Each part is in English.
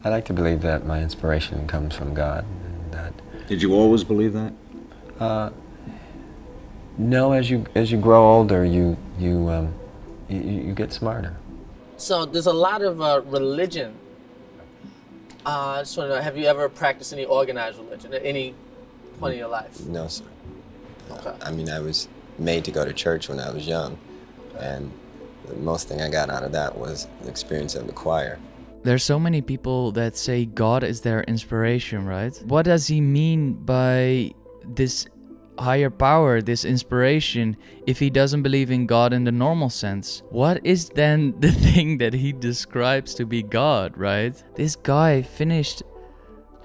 I like to believe that my inspiration comes from God. And that Did you always believe that? no, as you grow older, you get smarter. So there's a lot of religion. I just want to know, have you ever practiced any organized religion at any point in your life? No, sir. Okay. I mean, I was made to go to church when I was young, and the most thing I got out of that was the experience of the choir. There's so many people that say God is their inspiration, right? What does he mean by this higher power, this inspiration, if he doesn't believe in God in the normal sense? What is then the thing that he describes to be God, right? This guy finished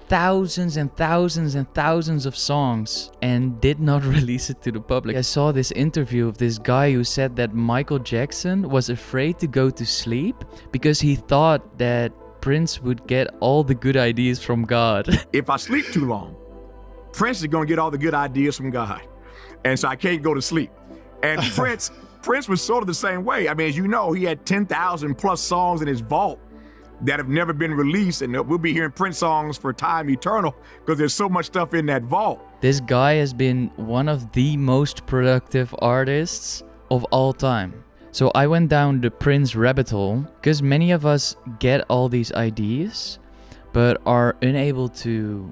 thousands and thousands and thousands of songs and did not release it to the public. I saw this interview of this guy who said that Michael Jackson was afraid to go to sleep because he thought that Prince would get all the good ideas from God. If I sleep too long, Prince is gonna get all the good ideas from God. And so I can't go to sleep. And Prince was sort of the same way. I mean, as you know, he had 10,000 plus songs in his vault that have never been released, and we'll be hearing Prince songs for time eternal because there's so much stuff in that vault. This guy has been one of the most productive artists of all time. So I went down the Prince rabbit hole because many of us get all these ideas but are unable to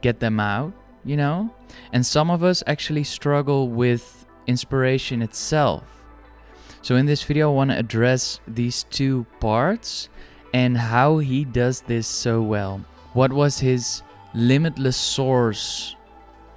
get them out, you know? And some of us actually struggle with inspiration itself. So in this video I want to address these two parts and how he does this so well. What was his limitless source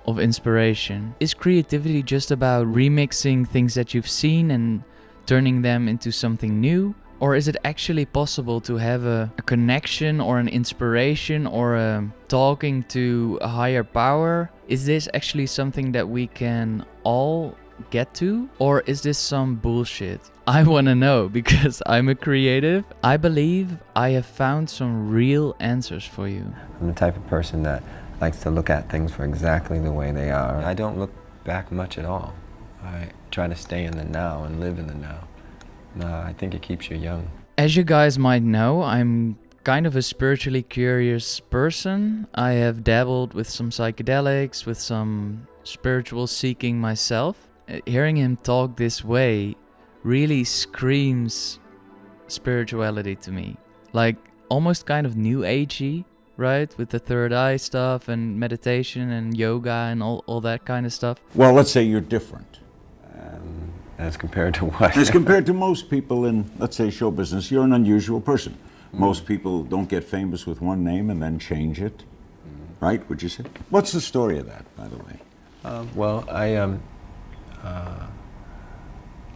of inspiration? Is creativity just about remixing things that you've seen and turning them into something new? Or is it actually possible to have a connection or an inspiration or a talking to a higher power? Is this actually something that we can all get to? Or is this some bullshit? I want to know because I'm a creative. I believe I have found some real answers for you. I'm the type of person that likes to look at things for exactly the way they are. I don't look back much at all. I try to stay in the now and live in the now. I think it keeps you young. As you guys might know, I'm kind of a spiritually curious person. I have dabbled with some psychedelics, with some spiritual seeking myself. Hearing him talk this way really screams spirituality to me. Like almost kind of new agey, right? With the third eye stuff and meditation and yoga and all that kind of stuff. Well, let's say you're different. As compared to what? As compared to most people in, let's say, show business, you're an unusual person. Most people don't get famous with one name and then change it, right? Would you say? What's the story of that, by the way? Well,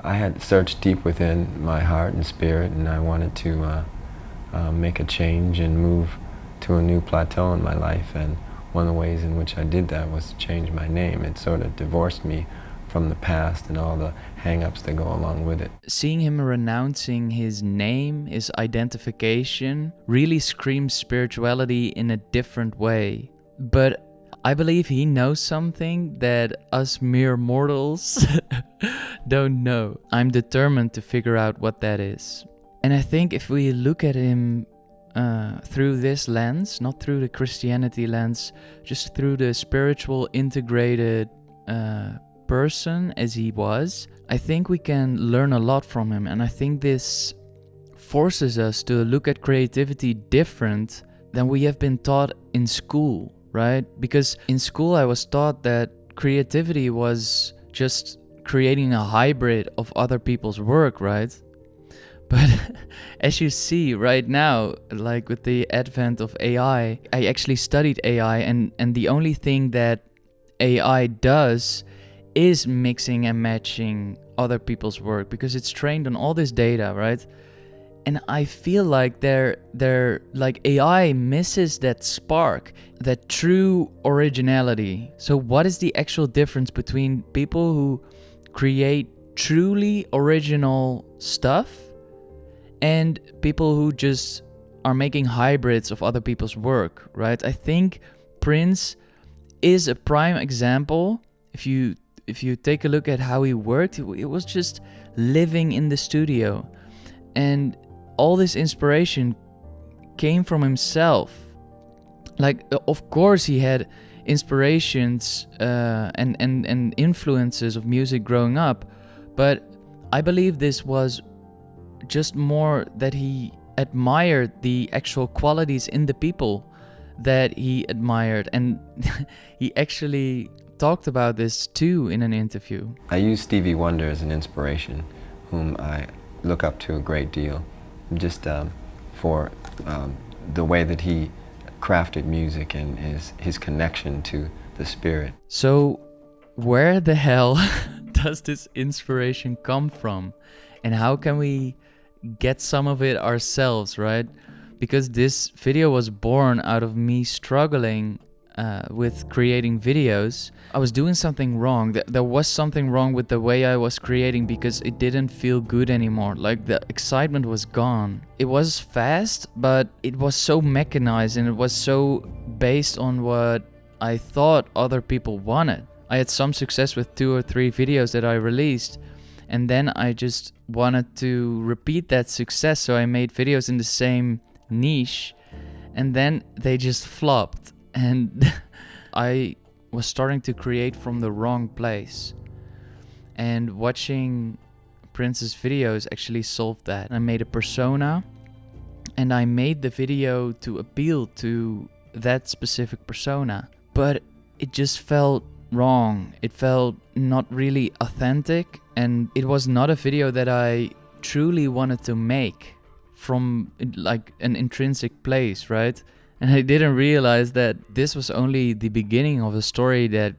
I had searched deep within my heart and spirit, and I wanted to make a change and move to a new plateau in my life. And one of the ways in which I did that was to change my name. It sort of divorced me from the past and all the hang-ups that go along with it. Seeing him renouncing his name, his identification, really screams spirituality in a different way. But I believe he knows something that us mere mortals don't know. I'm determined to figure out what that is. And I think if we look at him through this lens, not through the Christianity lens, just through the spiritual integrated person as he was, I think we can learn a lot from him. And I think this forces us to look at creativity different than we have been taught in school, right? Because in school I was taught that creativity was just creating a hybrid of other people's work, right? But as you see right now, like with the advent of AI, I actually studied AI, and the only thing that AI does is mixing and matching other people's work because it's trained on all this data, right? And I feel like they're like AI misses that spark, that true originality. So what is the actual difference between people who create truly original stuff and people who just are making hybrids of other people's work, right? I think Prince is a prime example. If you take a look at how he worked, it was just living in the studio. And all this inspiration came from himself. Like, of course he had inspirations and influences of music growing up, but I believe this was just more that he admired the actual qualities in the people that he admired. And he actually talked about this too in an interview. I use Stevie Wonder as an inspiration, whom I look up to a great deal, just for the way that he crafted music and his connection to the spirit. So where the hell does this inspiration come from? And how can we get some of it ourselves, right? Because this video was born out of me struggling with creating videos. I was doing something wrong. There was something wrong with the way I was creating because it didn't feel good anymore. Like, the excitement was gone. It was fast, but it was so mechanized and it was so based on what I thought other people wanted. I had some success with 2 or 3 videos that I released, and then I just wanted to repeat that success, so I made videos in the same niche, and then they just flopped. And I was starting to create from the wrong place. And watching Prince's videos actually solved that. I made a persona, and I made the video to appeal to that specific persona. But it just felt wrong. It felt not really authentic, and it was not a video that I truly wanted to make from like an intrinsic place, right? And I didn't realize that this was only the beginning of a story that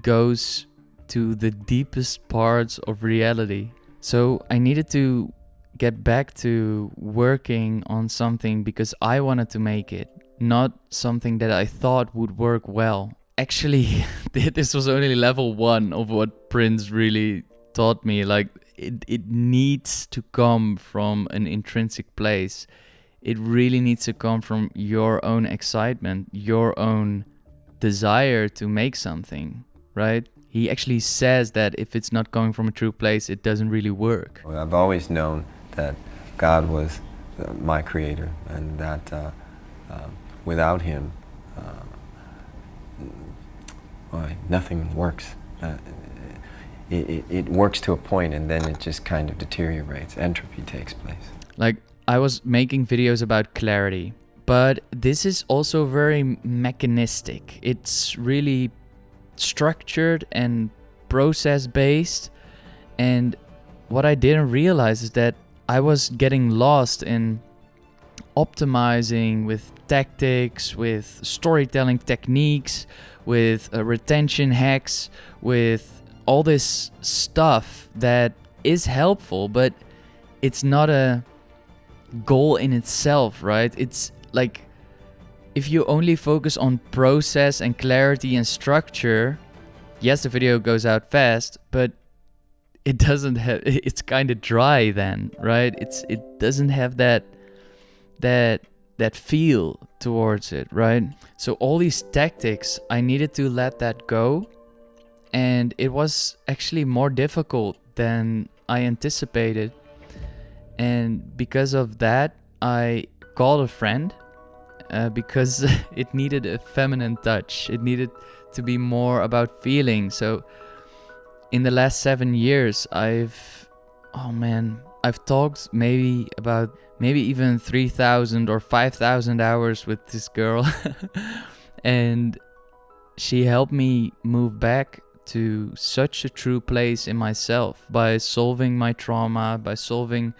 goes to the deepest parts of reality. So I needed to get back to working on something because I wanted to make it, not something that I thought would work well. Actually, this was only level 1 of what Prince really taught me. Like, it needs to come from an intrinsic place. It really needs to come from your own excitement, your own desire to make something, right? He actually says that if it's not coming from a true place, it doesn't really work. Well, I've always known that God was my creator, and that without him, nothing works. It works to a point, and then it just kind of deteriorates. Entropy takes place. Like, I was making videos about clarity, but this is also very mechanistic. It's really structured and process-based, and what I didn't realize is that I was getting lost in optimizing with tactics, with storytelling techniques, with retention hacks, with all this stuff that is helpful, but it's not a goal in itself, right? It's like, if you only focus on process and clarity and structure, yes, the video goes out fast, but it doesn't have, it's kind of dry then, right? It doesn't have that feel towards it, right? So all these tactics, I needed to let that go, and it was actually more difficult than I anticipated. And because of that, I called a friend because it needed a feminine touch. It needed to be more about feeling. So in the last 7 years, I've talked maybe even 3,000 or 5,000 hours with this girl. And she helped me move back to such a true place in myself by solving my trauma, by solving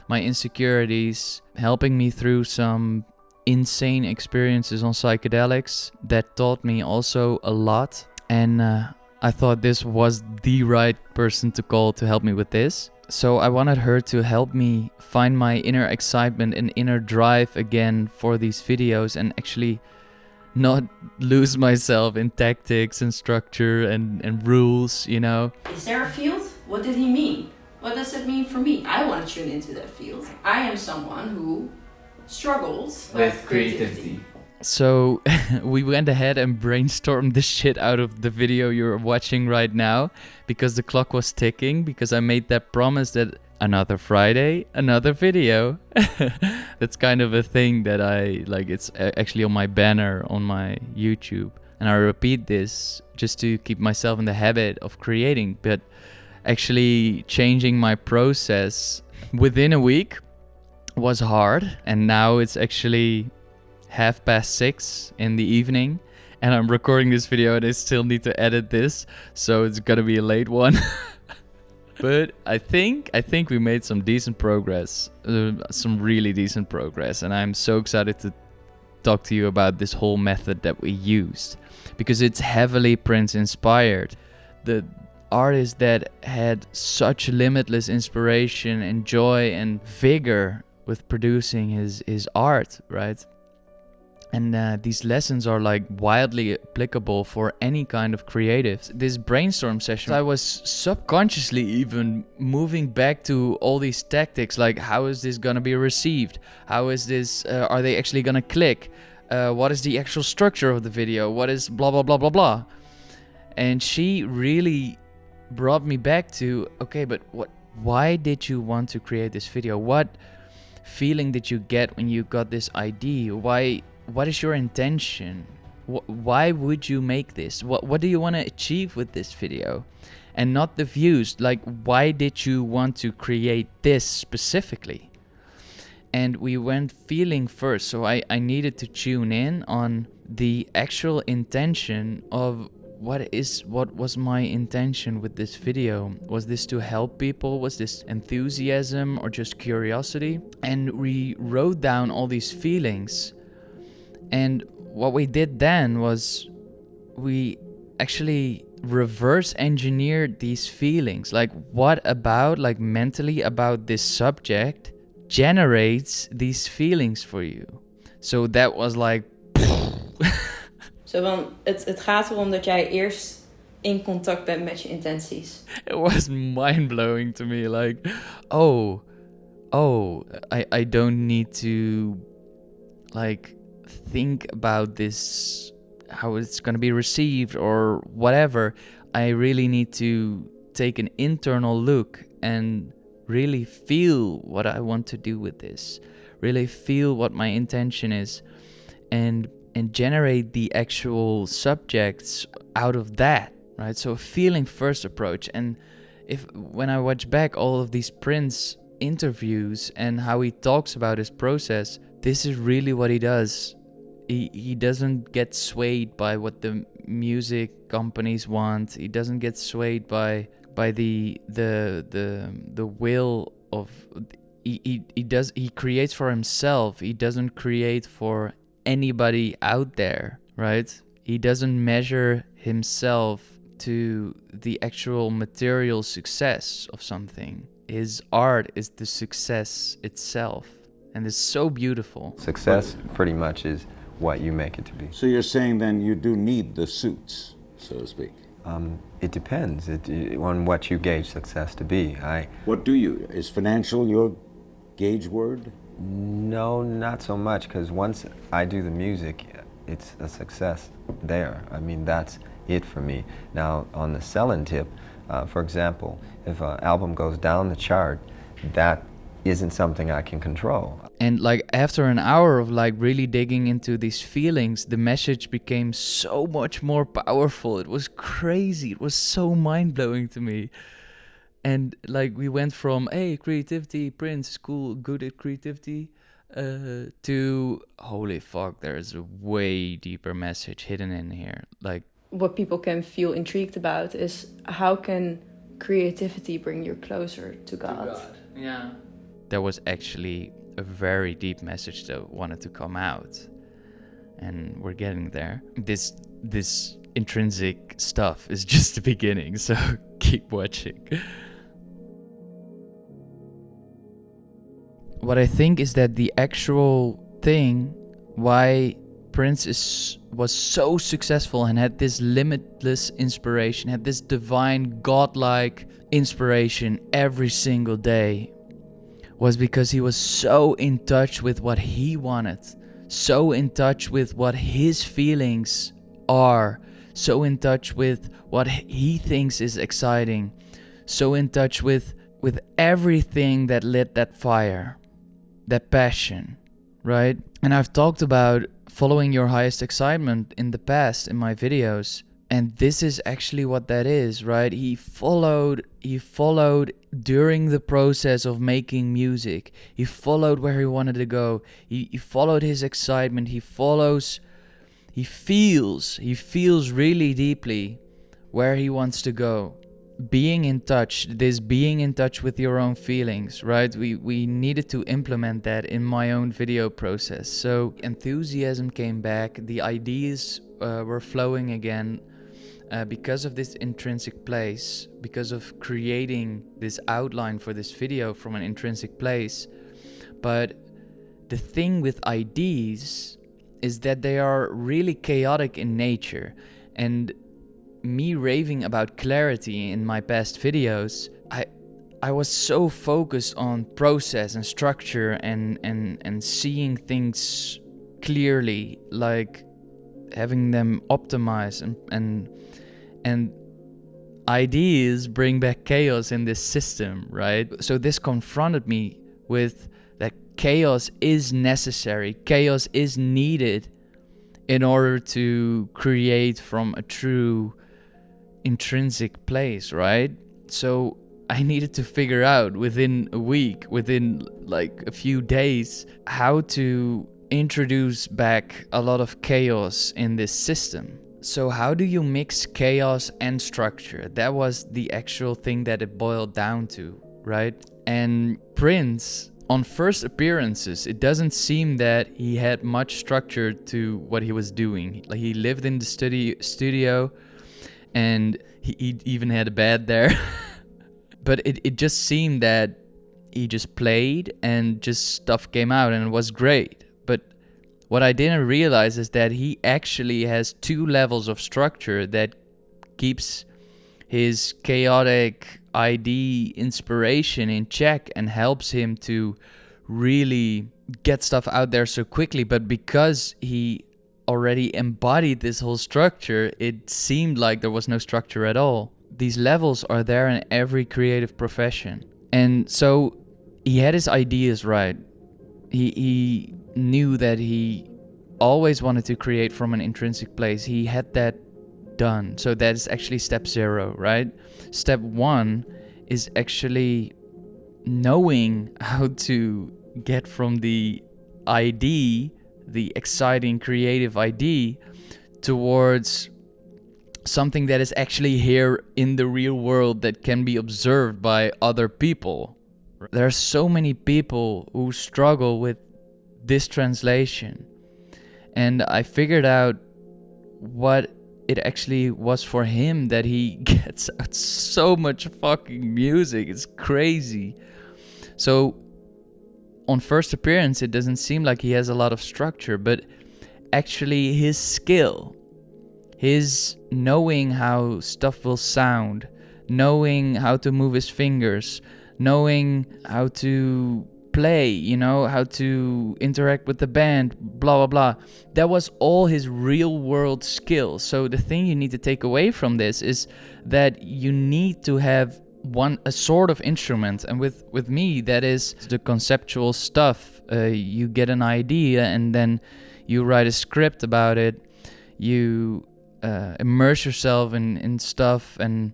my insecurities, helping me through some insane experiences on psychedelics that taught me also a lot. And I thought this was the right person to call to help me with this. So I wanted her to help me find my inner excitement and inner drive again for these videos, and actually not lose myself in tactics and structure and rules, you know. Is there a field? What did he mean? What does it mean for me? I want to tune into that field. I am someone who struggles with creativity. So we went ahead and brainstormed the shit out of the video you're watching right now, because the clock was ticking, because I made that promise that another Friday, another video. That's kind of a thing that I like. It's actually on my banner on my YouTube. And I repeat this just to keep myself in the habit of creating. But actually changing my process within a week was hard. And now it's actually 6:30 in the evening. And I'm recording this video and I still need to edit this. So it's gonna be a late one. But I think we made some decent progress. Some really decent progress. And I'm so excited to talk to you about this whole method that we used, because it's heavily Prince inspired. The artist that had such limitless inspiration and joy and vigor with producing his art, right? And these lessons are like wildly applicable for any kind of creatives. This brainstorm session, I was subconsciously even moving back to all these tactics, like how is this gonna be received? How is this, are they actually gonna click? What is the actual structure of the video? What is blah, blah, blah, blah, blah? And she really brought me back to, okay, but why did you want to create this video? What feeling did you get when you got this idea? What is your intention? Why would you make this? What do you want to achieve with this video? And not the views. Like, why did you want to create this specifically? And we went feeling first. So I needed to tune in on the actual intention of what was my intention with this video. Was this to help people? Was this enthusiasm or just curiosity? And we wrote down all these feelings. And what we did then was we actually reverse engineered these feelings. Like, what about, like, mentally about this subject generates these feelings for you? So that was like... Zo van, het gaat erom dat jij eerst in contact bent met je intenties. It was mind-blowing to me. Like, I don't need to, like... think about this, how it's going to be received or whatever. I really need to take an internal look and really feel what I want to do with this, really feel what my intention is, and generate the actual subjects out of that, right? So a feeling first approach. And when I watch back all of these Prince interviews and how he talks about his process, this is really what he does. He doesn't get swayed by what the music companies want. He doesn't get swayed by the will of... He creates for himself. He doesn't create for anybody out there, right? He doesn't measure himself to the actual material success of something. His art is the success itself, and it's so beautiful. Success pretty much is what you make it to be. So you're saying then you do need the suits, so to speak? It depends on what you gauge success to be. What do you? Is financial your gauge word? No, not so much, because once I do the music, it's a success there. I mean, that's it for me. Now, on the selling tip, for example, if an album goes down the chart, that isn't something I can control. And like after an hour of like really digging into these feelings, the message became so much more powerful. It was crazy. It was so mind-blowing to me. And like we went from, hey, creativity, Prince is cool, good at creativity, to holy fuck, there's a way deeper message hidden in here. Like, what people can feel intrigued about is how can creativity bring you closer to God? Yeah. There was actually a very deep message that wanted to come out, and we're getting there. This intrinsic stuff is just the beginning, so keep watching. What I think is that the actual thing why Prince was so successful and had this limitless inspiration, had this divine, godlike inspiration every single day, was because he was so in touch with what he wanted, so in touch with what his feelings are, so in touch with what he thinks is exciting, so in touch with with everything that lit that fire, that passion, right? And I've talked about following your highest excitement in the past in my videos, and this is actually what that is, right? He followed during the process of making music. He followed where he wanted to go. He followed his excitement. He feels really deeply where he wants to go. Being in touch with your own feelings, right? We needed to implement that in my own video process. So enthusiasm came back, the ideas were flowing again because of this intrinsic place, because of creating this outline for this video from an intrinsic place. But the thing with ideas is that they are really chaotic in nature, and me raving about clarity in my past videos, I was so focused on process and structure and seeing things clearly, like having them optimized, and ideas bring back chaos in this system, right? So this confronted me with that chaos is necessary, chaos is needed in order to create from a true intrinsic place, right? So I needed to figure out within a week, within like a few days, how to introduce back a lot of chaos in this system. So how do you mix chaos and structure? That was the actual thing that it boiled down to, right? And Prince, on first appearances, it doesn't seem that he had much structure to what he was doing. Like, he lived in the studio, and he even had a bed there. But it just seemed that he just played and just stuff came out and it was great. But what I didn't realize is that he actually has 2 levels of structure that keeps his chaotic ID inspiration in check and helps him to really get stuff out there so quickly. But because he already embodied this whole structure, it seemed like there was no structure at all. These levels are there in every creative profession. And so he had his ideas right. He knew that he always wanted to create from an intrinsic place. He had that done. So that is actually step 0, right? Step 1 is actually knowing how to get from the ID, the exciting creative ID, towards something that is actually here in the real world that can be observed by other people. There are so many people who struggle with this translation. And I figured out what it actually was for him that he gets out so much fucking music. It's crazy. So on first appearance, it doesn't seem like he has a lot of structure, but actually his skill, his knowing how stuff will sound, knowing how to move his fingers, knowing how to play, you know, how to interact with the band, blah, blah, blah. That was all his real world skills. So the thing you need to take away from this is that you need to have a sort of instrument. And with me, that is the conceptual stuff. You get an idea and then you write a script about it. You immerse yourself in stuff and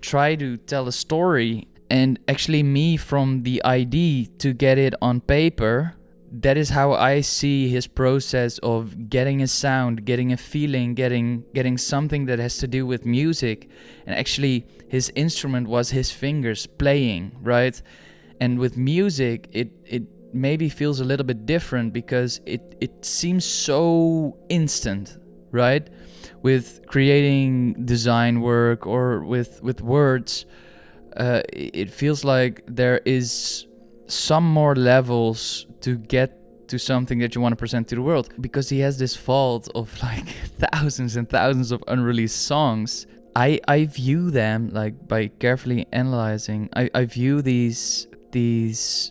try to tell a story. And actually me, from the idea to get it on paper, that is how I see his process of getting a sound, getting a feeling, getting something that has to do with music. And actually his instrument was his fingers playing, right? And with music, it maybe feels a little bit different because it seems so instant, right? With creating design work or with words, it feels like there is some more levels to get to something that you want to present to the world, because he has this vault of like thousands and thousands of unreleased songs. I view them, like, by carefully analyzing, I view these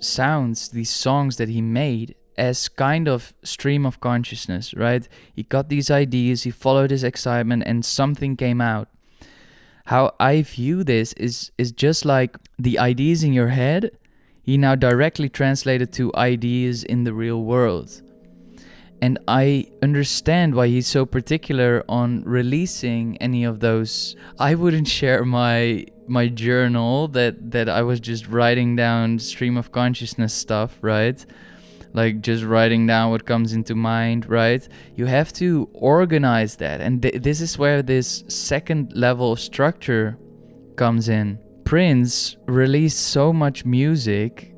sounds, these songs that he made, as kind of stream of consciousness, right? He got these ideas, he followed his excitement, and something came out. how I view this is just like the ideas in your head, he now directly translated to ideas in the real world. And I understand why he's so particular on releasing any of those. I wouldn't share my journal that I was just writing down stream of consciousness stuff, right? Like just writing down what comes into mind, right? You have to organize that. And this is where this second level of structure comes in. Prince released so much music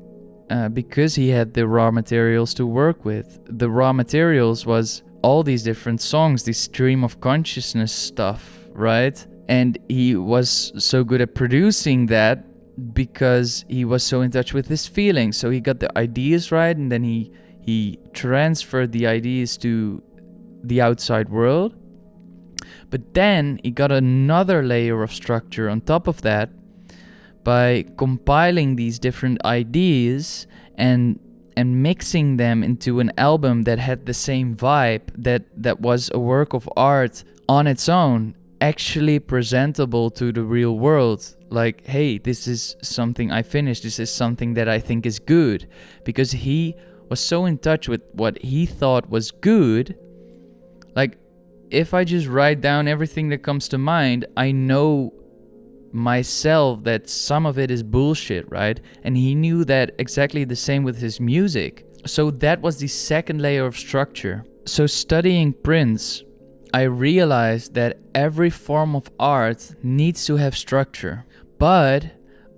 because he had the raw materials to work with. The raw materials was all these different songs, this stream of consciousness stuff, right? And he was so good at producing that because he was so in touch with his feelings. So he got the ideas right, and then he transferred the ideas to the outside world. But then he got another layer of structure on top of that by compiling these different ideas and mixing them into an album that had the same vibe, that was a work of art on its own, actually presentable to the real world. Like, hey, this is something I finished, this is something that I think is good. Because he was so in touch with what he thought was good. Like, if I just write down everything that comes to mind, I know myself that some of it is bullshit, right? And he knew that exactly the same with his music. So that was the second layer of structure. So studying Prince, I realized that every form of art needs to have structure. But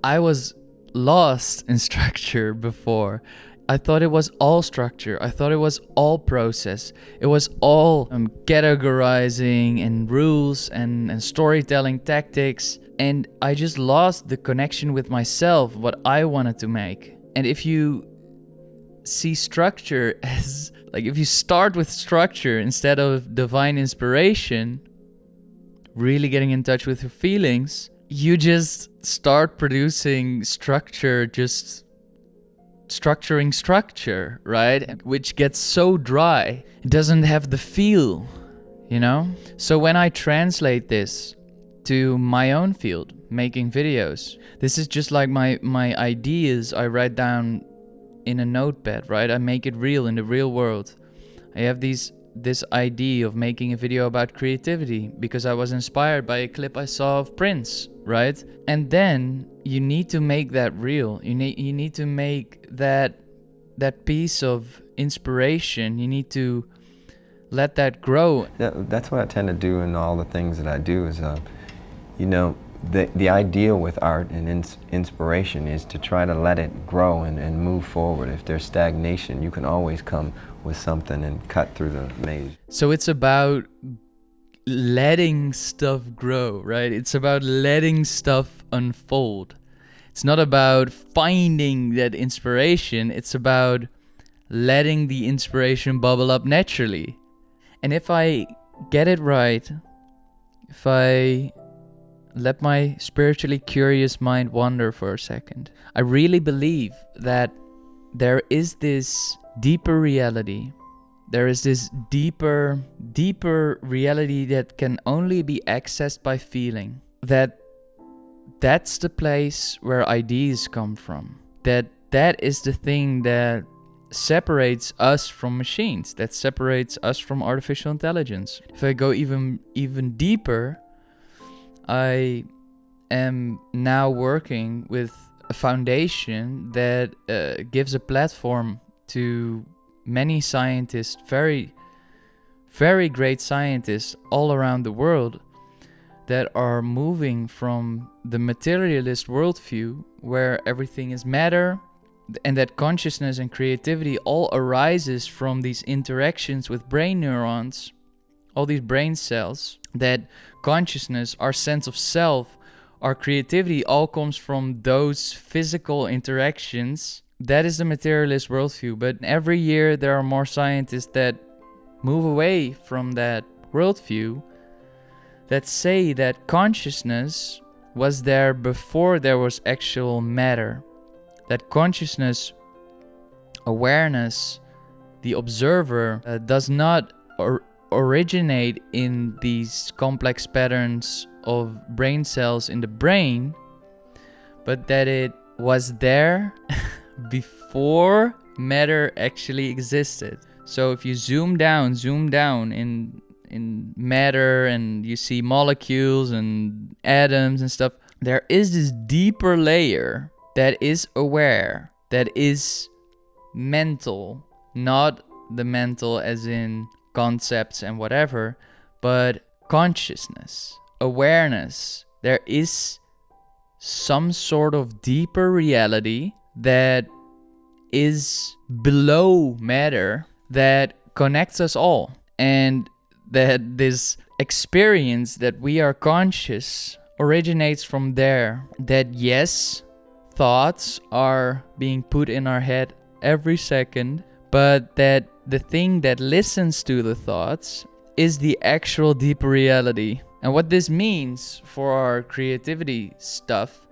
I was lost in structure before. I thought it was all structure. I thought it was all process. It was all categorizing and rules and storytelling tactics. And I just lost the connection with myself, what I wanted to make. And if you see structure as, like, if you start with structure instead of divine inspiration, really getting in touch with your feelings, you just start producing structure, just structuring structure, right? Which gets so dry. It doesn't have the feel, you know? So when I translate this to my own field, making videos, this is just like my ideas I write down in a notepad, right? I make it real in the real world. I have this idea of making a video about creativity because I was inspired by a clip I saw of Prince, right? And then you need to make that real. You need to make that piece of inspiration. You need to let that grow. Yeah, that's what I tend to do in all the things that I do is, you know, the idea with art and inspiration is to try to let it grow and move forward. If there's stagnation, you can always come with something and cut through the maze. So it's about letting stuff grow, right? It's about letting stuff unfold. It's not about finding that inspiration. It's about letting the inspiration bubble up naturally. And if I get it right, if I let my spiritually curious mind wander for a second, I really believe that there is this deeper reality. There is this deeper reality that can only be accessed by feeling. That's the place where ideas come from. That is the thing that separates us from machines, that separates us from artificial intelligence. If I go even deeper, I am now working with a foundation that gives a platform to many scientists, very, very great scientists all around the world that are moving from the materialist worldview where everything is matter and that consciousness and creativity all arises from these interactions with brain neurons, all these brain cells, that consciousness, our sense of self, our creativity all comes from those physical interactions. That is the materialist worldview. But every year there are more scientists that move away from that worldview, that say that consciousness was there before there was actual matter. That consciousness, awareness, the observer, does not originate in these complex patterns of brain cells in the brain, but that it was there before matter actually existed. So if you zoom down in matter, and you see molecules and atoms and stuff, there is this deeper layer that is aware, that is mental, not the mental as in concepts and whatever, but consciousness, awareness. There is some sort of deeper reality that is below matter that connects us all, and that this experience that we are conscious originates from there. That yes, thoughts are being put in our head every second, but that the thing that listens to the thoughts is the actual deeper reality. And what this means for our creativity stuff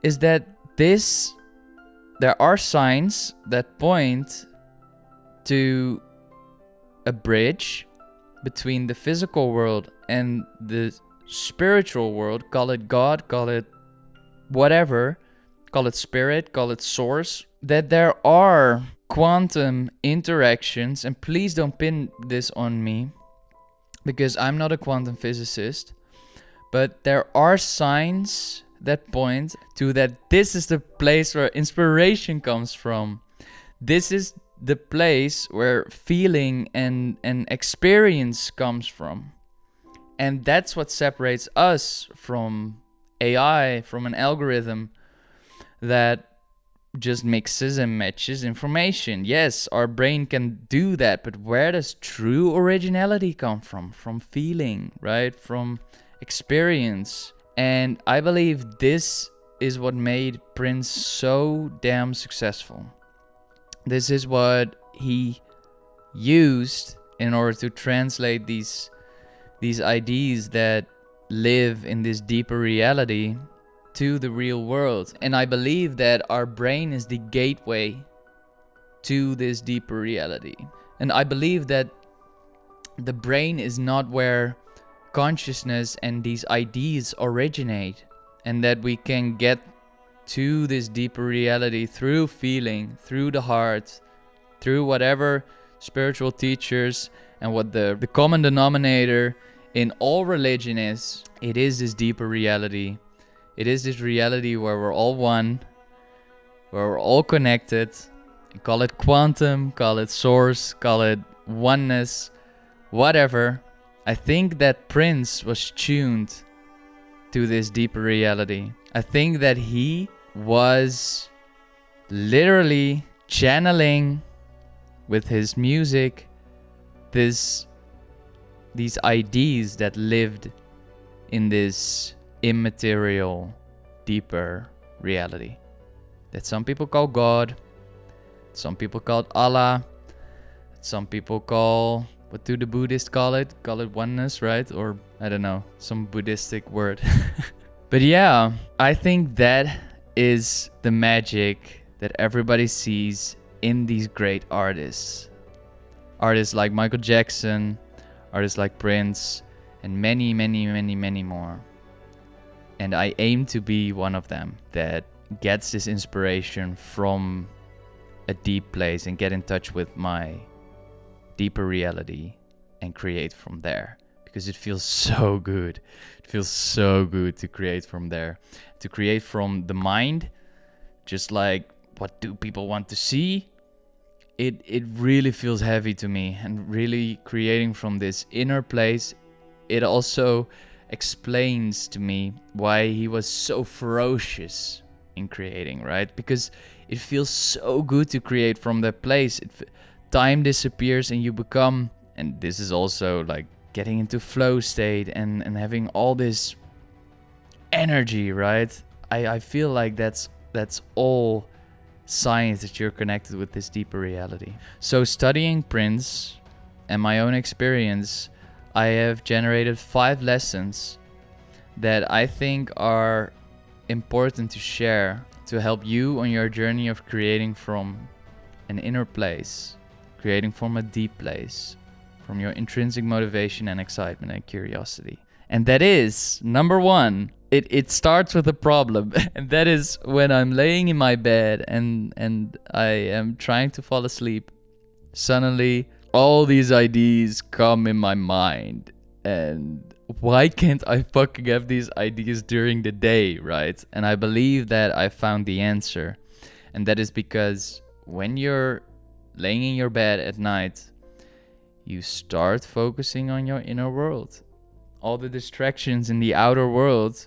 is that there are signs that point to a bridge between the physical world and the spiritual world. Call it God, call it whatever, call it spirit, call it source. That there are quantum interactions, and please don't pin this on me because I'm not a quantum physicist, but there are signs that point to that this is the place where inspiration comes from. This is the place where feeling and experience comes from. And that's what separates us from AI, from an algorithm that just mixes and matches information. Yes, our brain can do that, but where does true originality come from? From feeling, right? From experience. And I believe this is what made Prince so damn successful. This is what he used in order to translate these ideas that live in this deeper reality to the real world. And I believe that our brain is the gateway to this deeper reality. And I believe that the brain is not where consciousness and these ideas originate, and that we can get to this deeper reality through feeling, through the heart, through whatever spiritual teachers and what the common denominator in all religion is. It is this deeper reality. It is this reality where we're all one, where we're all connected. Call it quantum, call it source, call it oneness, whatever. I think that Prince was tuned to this deeper reality. I think that he was literally channeling with his music these ideas that lived in this immaterial, deeper reality that some people call God, some people call Allah, some people call, what do the Buddhists call it? Call it oneness, right? Or I don't know, some Buddhistic word. But yeah, I think that is the magic that everybody sees in these great artists. Artists like Michael Jackson, artists like Prince, and many, many, many, many more. And I aim to be one of them that gets this inspiration from a deep place and get in touch with my deeper reality and create from there, because it feels so good. It feels so good to create from there, to create from the mind, just like what do people want to see. It really feels heavy to me, and really creating from this inner place, it also explains to me why he was so ferocious in creating, right? Because it feels so good to create from that place. Time disappears and you become, and this is also like getting into flow state and having all this energy, right? I feel like that's all signs that you're connected with this deeper reality. So studying Prince and my own experience, I have generated 5 lessons that I think are important to share to help you on your journey of creating from an inner place, creating from a deep place, from your intrinsic motivation and excitement and curiosity. And that is, number one, it starts with a problem. And that is when I'm laying in my bed and I am trying to fall asleep. Suddenly, all these ideas come in my mind. And why can't I fucking have these ideas during the day, right? And I believe that I found the answer. And that is because when you're laying in your bed at night, you start focusing on your inner world. All the distractions in the outer world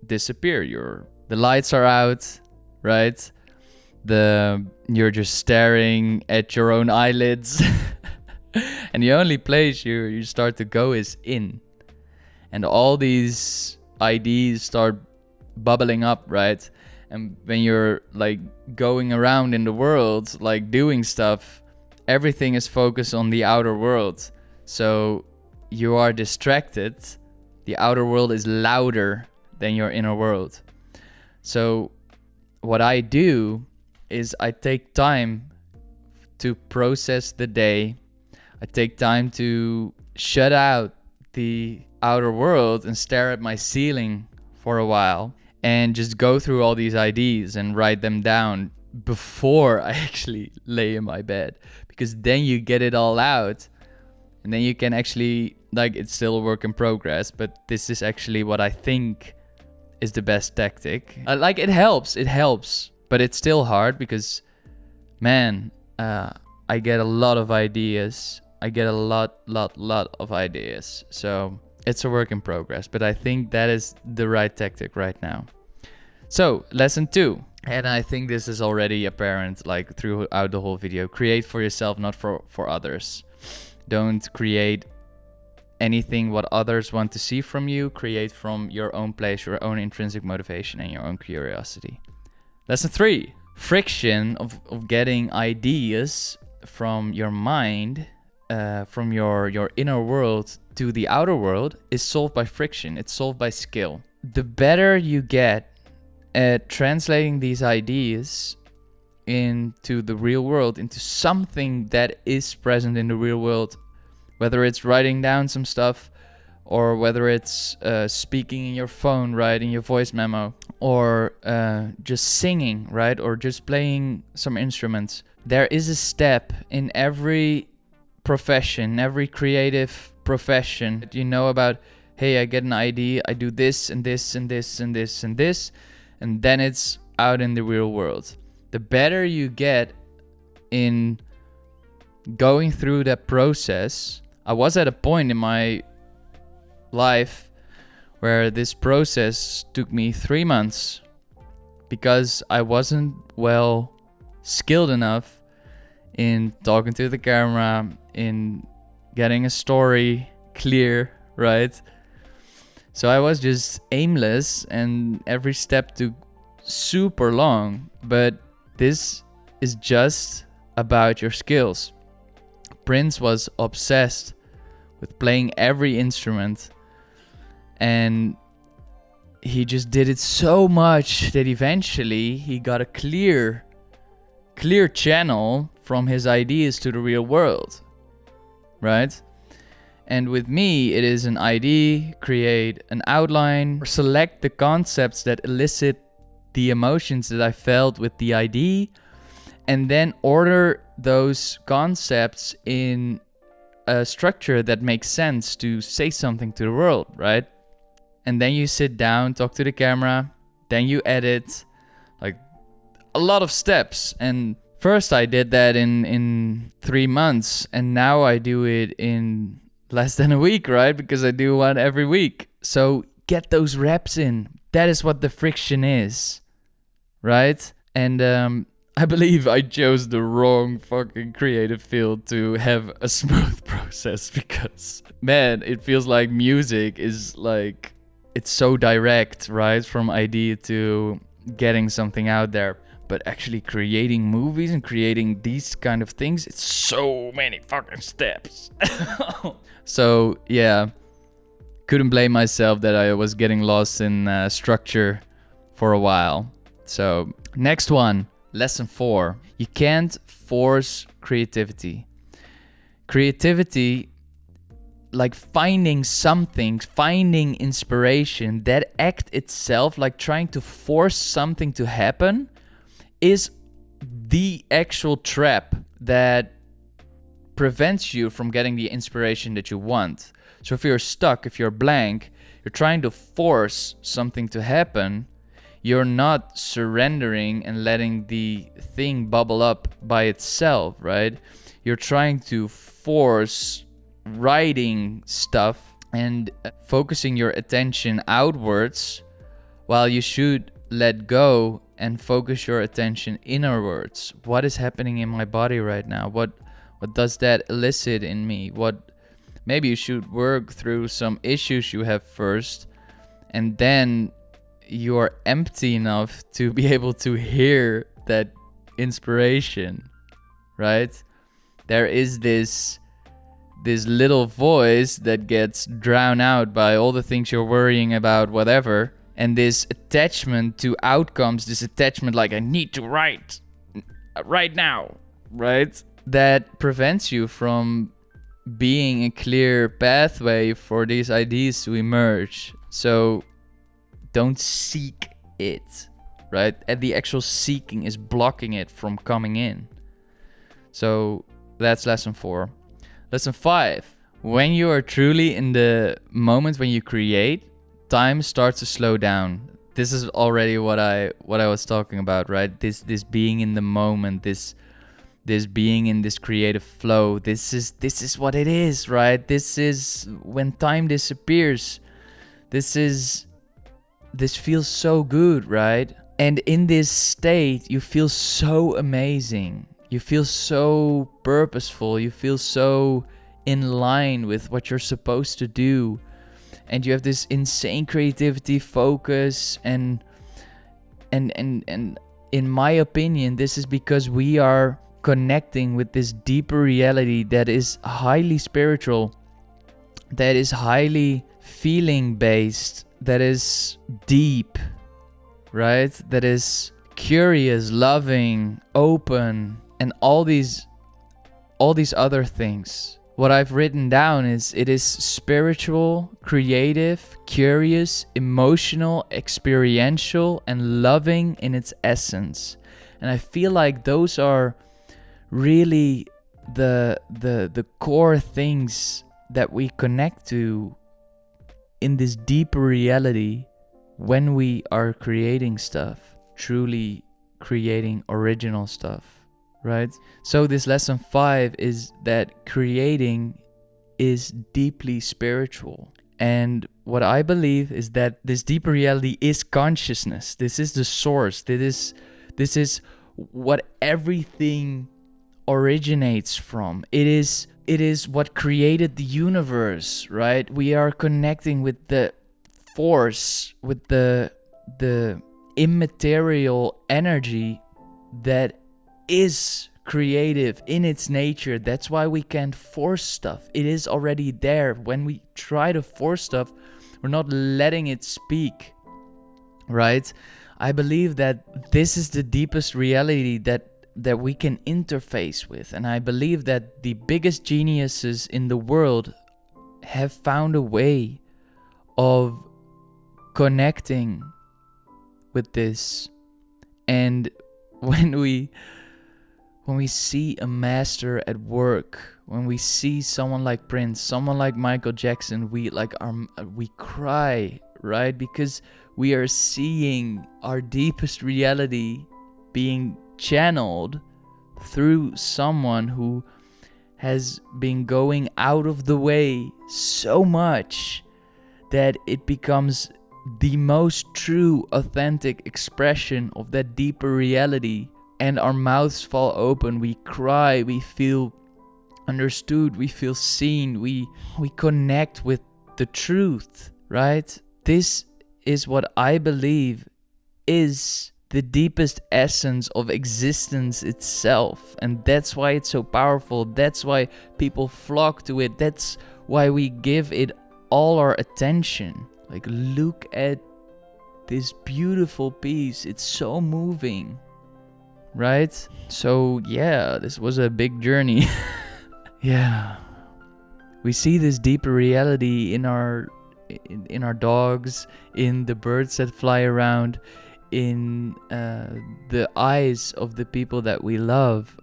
disappear. The lights are out, right? You're just staring at your own eyelids. And the only place you start to go is in. And all these ideas start bubbling up, right? And when you're like going around in the world, like doing stuff, everything is focused on the outer world. So you are distracted. The outer world is louder than your inner world. So what I do is I take time to process the day. I take time to shut out the outer world and stare at my ceiling for a while and just go through all these ideas and write them down before I actually lay in my bed, because then you get it all out and then you can actually, like, it's still a work in progress, but this is actually what I think is the best tactic. It helps, but it's still hard because, man, I get a lot of ideas. I get a lot of ideas. So it's a work in progress, but I think that is the right tactic right now. So lesson 2, and I think this is already apparent like throughout the whole video: create for yourself, not for others. Don't create anything what others want to see from you. Create from your own place, your own intrinsic motivation and your own curiosity. Lesson 3, friction of getting ideas from your mind, from your inner world to the outer world is solved by friction. It's solved by skill. The better you get at translating these ideas into the real world, into something that is present in the real world, whether it's writing down some stuff or whether it's speaking in your phone, writing your voice memo, or just singing, right? Or just playing some instruments. There is a step in every profession, every creative profession that you know about. Hey, I get an idea, I do this and this and this and this and this, and then it's out in the real world. The better you get in going through that process. I was at a point in my life where this process took me 3 months because I wasn't well skilled enough in talking to the camera, in getting a story clear, right? So I was just aimless and every step took super long, but this is just about your skills. Prince was obsessed with playing every instrument, and he just did it so much that eventually he got a clear channel from his ideas to the real world, right? And with me, it is an idea, create an outline, or select the concepts that elicit the emotions that I felt with the idea, and then order those concepts in a structure that makes sense to say something to the world, right? And then you sit down, talk to the camera, then you edit, like a lot of steps. And first I did that in 3 months, and now I do it in less than a week, right? Because I do one every week. So get those reps in. That is what the friction is, right? And I believe I chose the wrong fucking creative field to have a smooth process, because, man, it feels like music is like, it's so direct, right? From idea to getting something out there. But actually creating movies and creating these kind of things, it's so many fucking steps. So, yeah, couldn't blame myself that I was getting lost in structure for a while. So, next one. Lesson 4, you can't force creativity. Creativity, like finding something, finding inspiration, that act itself, like trying to force something to happen, is the actual trap that prevents you from getting the inspiration that you want. So if you're stuck, if you're blank, you're trying to force something to happen, you're not surrendering and letting the thing bubble up by itself, right? You're trying to force writing stuff and focusing your attention outwards, while you should let go and focus your attention inwards. What is happening in my body right now? What does that elicit in me? Maybe you should work through some issues you have first, and then you're empty enough to be able to hear that inspiration, right? There is this little voice that gets drowned out by all the things you're worrying about, whatever, and this attachment to outcomes, this attachment like, I need to write right now, right? That prevents you from being a clear pathway for these ideas to emerge. So don't seek it, right? And the actual seeking is blocking it from coming in. So that's lesson 4. Lesson 5. When you are truly in the moment when you create, time starts to slow down. This is already what I was talking about, right? This being in the moment, this being in this creative flow. This is what it is, right? This is when time disappears. This feels so good, right? And in this state, you feel so amazing. You feel so purposeful. You feel so in line with what you're supposed to do. And you have this insane creativity, focus, and in my opinion, this is because we are connecting with this deeper reality that is highly spiritual, that is highly feeling based, that is deep, right? That is curious, loving, open, and all these other things. What I've written down is it is spiritual, creative, curious, emotional, experiential, and loving in its essence. And I feel like those are really the core things that we connect to in this deeper reality when we are creating stuff, truly creating original stuff. Right? So this lesson 5 is that creating is deeply spiritual. And what I believe is that this deeper reality is consciousness. This is the source. This is what everything originates from. It is what created the universe, right? We are connecting with the force, with the immaterial energy that is creative in its nature. That's why we can't force stuff. It is already there. When we try to force stuff, we're not letting it speak, right? I believe that this is the deepest reality that we can interface with. And I believe that the biggest geniuses in the world have found a way of connecting with this. And when we see a master at work, when we see someone like Prince, someone like Michael Jackson, we cry, right? Because we are seeing our deepest reality being channeled through someone who has been going out of the way so much that it becomes the most true, authentic expression of that deeper reality. And our mouths fall open, we cry, we feel understood, we feel seen, we connect with the truth, right? This is what I believe is the deepest essence of existence itself. And that's why it's so powerful. That's why people flock to it. That's why we give it all our attention. Like, look at this beautiful piece. It's so moving. Right? So yeah, this was a big journey. Yeah. We see this deeper reality in our dogs, in the birds that fly around, in the eyes of the people that we love,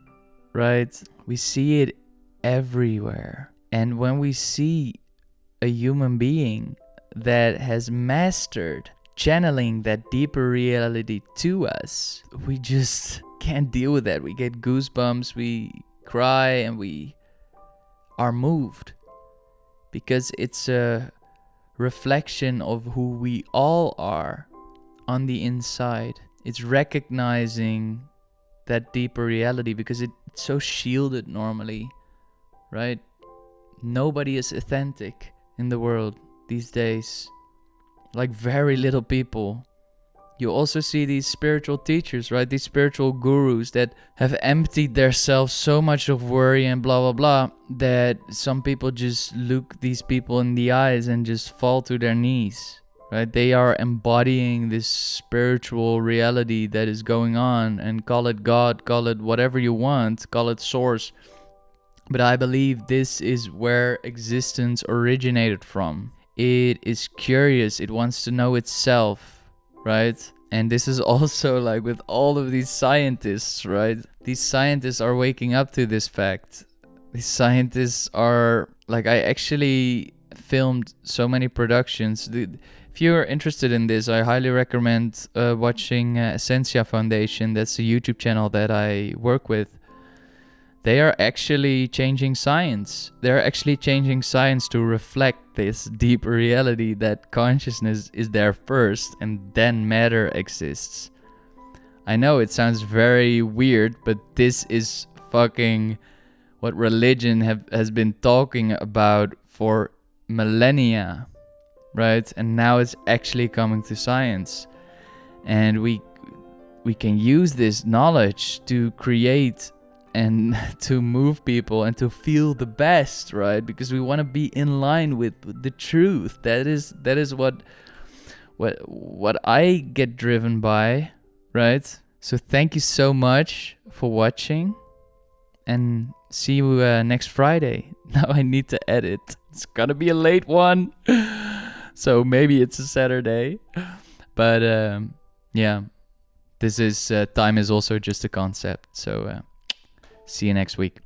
right? We see it everywhere. And when we see a human being that has mastered channeling that deeper reality to us, we just can't deal with that. We get goosebumps, we cry, and we are moved, because it's a reflection of who we all are on the inside. It's recognizing that deeper reality, because it's so shielded normally, right? Nobody is authentic in the world these days. Like, very little people. You also see these spiritual teachers, right? These spiritual gurus that have emptied themselves so much of worry and blah, blah, blah, that some people just look these people in the eyes and just fall to their knees, right? They are embodying this spiritual reality that is going on, and call it God, call it whatever you want, call it source. But I believe this is where existence originated from. It is curious. It wants to know itself, right? And this is also like with all of these scientists, right? These scientists are waking up to this fact. These scientists are like, I actually filmed so many productions. If you're interested in this, I highly recommend watching Essentia Foundation. That's a YouTube channel that I work with. They are actually changing science. They're actually changing science to reflect this deep reality that consciousness is there first and then matter exists. I know it sounds very weird, but this is fucking what religion has been talking about for millennia, right? And now it's actually coming to science. And we can use this knowledge to create and to move people and to feel the best, right? Because we want to be in line with the truth. That is what I get driven by, right? So thank you so much for watching, and see you next Friday. Now I need to edit. It's gonna be a late one, so maybe it's a Saturday. But yeah, this is time is also just a concept. So see you next week.